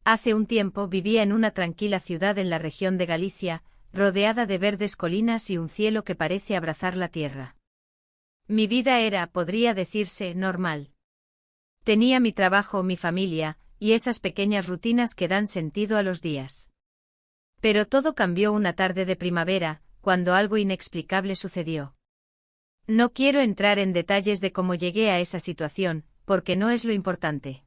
Hace un tiempo vivía en una tranquila ciudad en la región de Galicia, rodeada de verdes colinas y un cielo que parece abrazar la tierra. Mi vida era, podría decirse, normal. Tenía mi trabajo, mi familia, y esas pequeñas rutinas que dan sentido a los días. Pero todo cambió una tarde de primavera, cuando algo inexplicable sucedió. No quiero entrar en detalles de cómo llegué a esa situación, porque no es lo importante.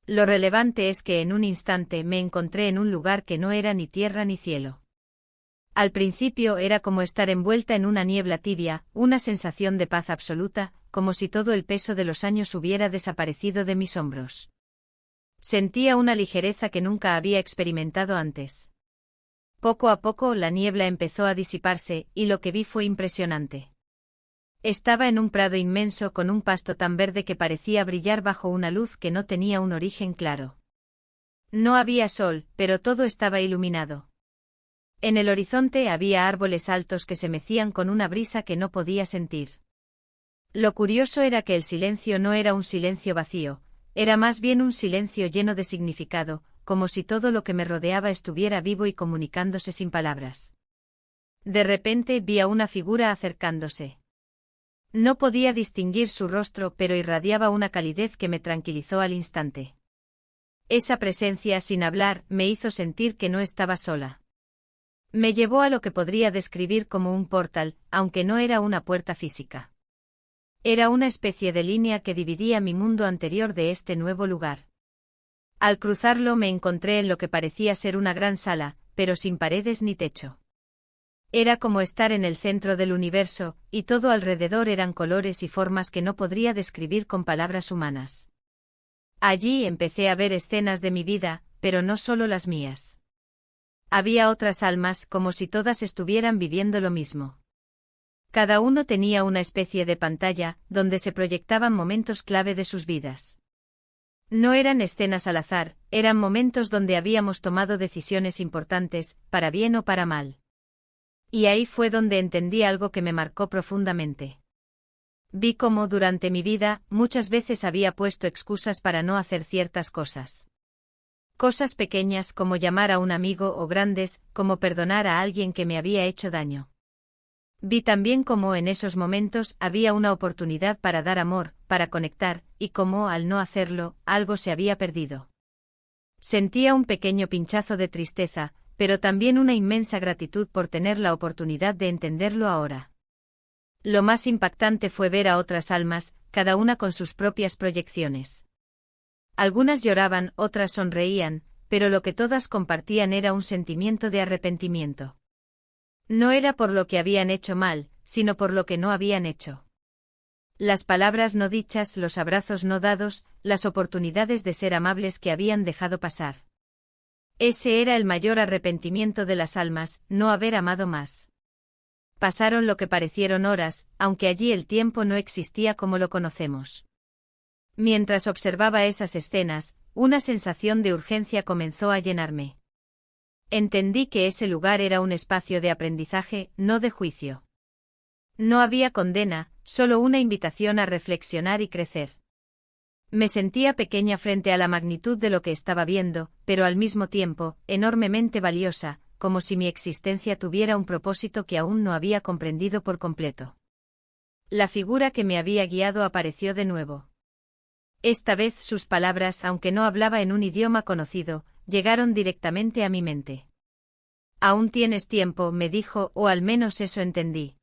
Lo relevante es que en un instante me encontré en un lugar que no era ni tierra ni cielo. Al principio era como estar envuelta en una niebla tibia, una sensación de paz absoluta, como si todo el peso de los años hubiera desaparecido de mis hombros. Sentía una ligereza que nunca había experimentado antes. Poco a poco la niebla empezó a disiparse, y lo que vi fue impresionante. Estaba en un prado inmenso con un pasto tan verde que parecía brillar bajo una luz que no tenía un origen claro. No había sol, pero todo estaba iluminado. En el horizonte había árboles altos que se mecían con una brisa que no podía sentir. Lo curioso era que el silencio no era un silencio vacío, era más bien un silencio lleno de significado, como si todo lo que me rodeaba estuviera vivo y comunicándose sin palabras. De repente vi a una figura acercándose. No podía distinguir su rostro, pero irradiaba una calidez que me tranquilizó al instante. Esa presencia, sin hablar, me hizo sentir que no estaba sola. Me llevó a lo que podría describir como un portal, aunque no era una puerta física. Era una especie de línea que dividía mi mundo anterior de este nuevo lugar. Al cruzarlo me encontré en lo que parecía ser una gran sala, pero sin paredes ni techo. Era como estar en el centro del universo, y todo alrededor eran colores y formas que no podría describir con palabras humanas. Allí empecé a ver escenas de mi vida, pero no solo las mías. Había otras almas, como si todas estuvieran viviendo lo mismo. Cada uno tenía una especie de pantalla, donde se proyectaban momentos clave de sus vidas. No eran escenas al azar, eran momentos donde habíamos tomado decisiones importantes, para bien o para mal. Y ahí fue donde entendí algo que me marcó profundamente. Vi cómo durante mi vida, muchas veces había puesto excusas para no hacer ciertas cosas. Cosas pequeñas como llamar a un amigo o grandes, como perdonar a alguien que me había hecho daño. Vi también cómo en esos momentos había una oportunidad para dar amor, para conectar, y cómo al no hacerlo, algo se había perdido. Sentía un pequeño pinchazo de tristeza, pero también una inmensa gratitud por tener la oportunidad de entenderlo ahora. Lo más impactante fue ver a otras almas, cada una con sus propias proyecciones. Algunas lloraban, otras sonreían, pero lo que todas compartían era un sentimiento de arrepentimiento. No era por lo que habían hecho mal, sino por lo que no habían hecho. Las palabras no dichas, los abrazos no dados, las oportunidades de ser amables que habían dejado pasar. Ese era el mayor arrepentimiento de las almas, no haber amado más. Pasaron lo que parecieron horas, aunque allí el tiempo no existía como lo conocemos. Mientras observaba esas escenas, una sensación de urgencia comenzó a llenarme. Entendí que ese lugar era un espacio de aprendizaje, no de juicio. No había condena, solo una invitación a reflexionar y crecer. Me sentía pequeña frente a la magnitud de lo que estaba viendo, pero al mismo tiempo, enormemente valiosa, como si mi existencia tuviera un propósito que aún no había comprendido por completo. La figura que me había guiado apareció de nuevo. Esta vez sus palabras, aunque no hablaba en un idioma conocido, llegaron directamente a mi mente. Aún tienes tiempo, me dijo, o al menos eso entendí.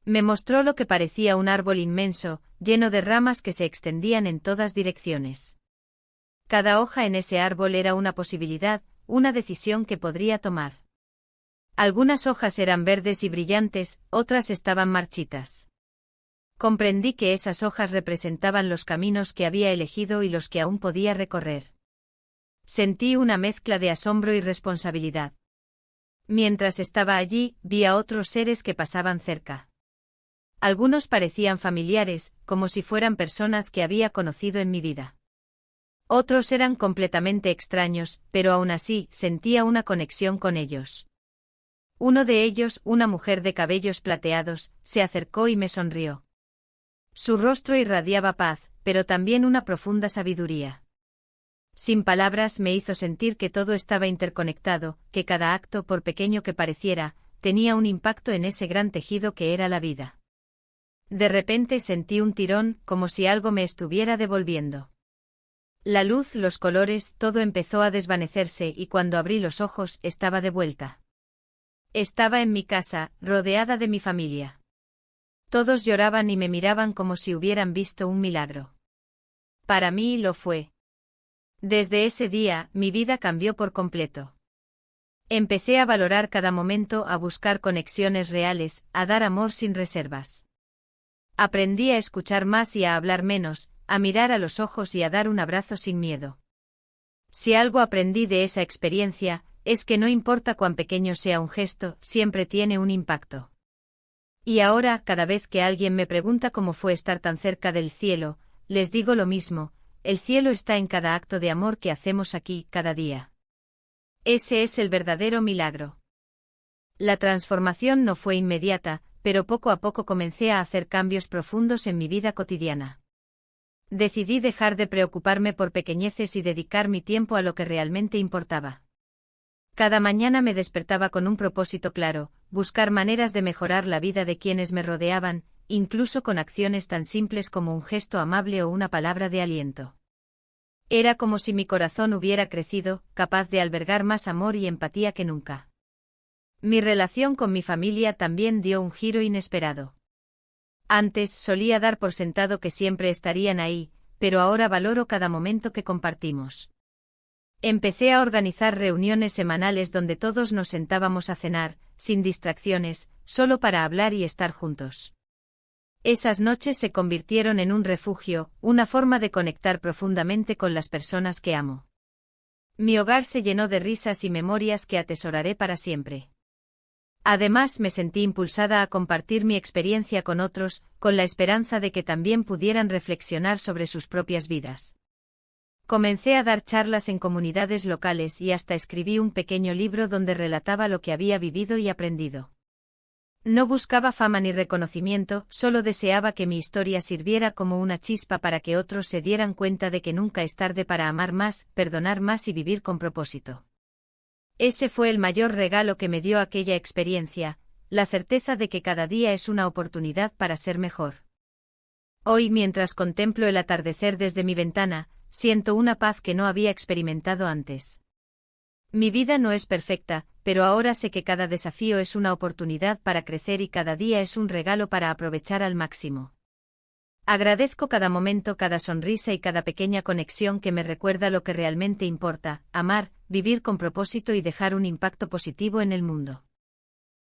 Me mostró lo que parecía un árbol inmenso, lleno de ramas que se extendían en todas direcciones. Cada hoja en ese árbol era una posibilidad, una decisión que podría tomar. Algunas hojas eran verdes y brillantes, otras estaban marchitas. Comprendí que esas hojas representaban los caminos que había elegido y los que aún podía recorrer. Sentí una mezcla de asombro y responsabilidad. Mientras estaba allí, vi a otros seres que pasaban cerca. Algunos parecían familiares, como si fueran personas que había conocido en mi vida. Otros eran completamente extraños, pero aún así sentía una conexión con ellos. Uno de ellos, una mujer de cabellos plateados, se acercó y me sonrió. Su rostro irradiaba paz, pero también una profunda sabiduría. Sin palabras me hizo sentir que todo estaba interconectado, que cada acto, por pequeño que pareciera, tenía un impacto en ese gran tejido que era la vida. De repente sentí un tirón, como si algo me estuviera devolviendo. La luz, los colores, todo empezó a desvanecerse y cuando abrí los ojos estaba de vuelta. Estaba en mi casa, rodeada de mi familia. Todos lloraban y me miraban como si hubieran visto un milagro. Para mí lo fue. Desde ese día, mi vida cambió por completo. Empecé a valorar cada momento, a buscar conexiones reales, a dar amor sin reservas. Aprendí a escuchar más y a hablar menos, a mirar a los ojos y a dar un abrazo sin miedo. Si algo aprendí de esa experiencia, es que no importa cuán pequeño sea un gesto, siempre tiene un impacto. Y ahora, cada vez que alguien me pregunta cómo fue estar tan cerca del cielo, les digo lo mismo, el cielo está en cada acto de amor que hacemos aquí, cada día. Ese es el verdadero milagro. La transformación no fue inmediata, pero poco a poco comencé a hacer cambios profundos en mi vida cotidiana. Decidí dejar de preocuparme por pequeñeces y dedicar mi tiempo a lo que realmente importaba. Cada mañana me despertaba con un propósito claro, buscar maneras de mejorar la vida de quienes me rodeaban, incluso con acciones tan simples como un gesto amable o una palabra de aliento. Era como si mi corazón hubiera crecido, capaz de albergar más amor y empatía que nunca. Mi relación con mi familia también dio un giro inesperado. Antes solía dar por sentado que siempre estarían ahí, pero ahora valoro cada momento que compartimos. Empecé a organizar reuniones semanales donde todos nos sentábamos a cenar, sin distracciones, solo para hablar y estar juntos. Esas noches se convirtieron en un refugio, una forma de conectar profundamente con las personas que amo. Mi hogar se llenó de risas y memorias que atesoraré para siempre. Además, me sentí impulsada a compartir mi experiencia con otros, con la esperanza de que también pudieran reflexionar sobre sus propias vidas. Comencé a dar charlas en comunidades locales y hasta escribí un pequeño libro donde relataba lo que había vivido y aprendido. No buscaba fama ni reconocimiento, solo deseaba que mi historia sirviera como una chispa para que otros se dieran cuenta de que nunca es tarde para amar más, perdonar más y vivir con propósito. Ese fue el mayor regalo que me dio aquella experiencia, la certeza de que cada día es una oportunidad para ser mejor. Hoy, mientras contemplo el atardecer desde mi ventana, siento una paz que no había experimentado antes. Mi vida no es perfecta, pero ahora sé que cada desafío es una oportunidad para crecer y cada día es un regalo para aprovechar al máximo. Agradezco cada momento, cada sonrisa y cada pequeña conexión que me recuerda lo que realmente importa, amar, vivir con propósito y dejar un impacto positivo en el mundo.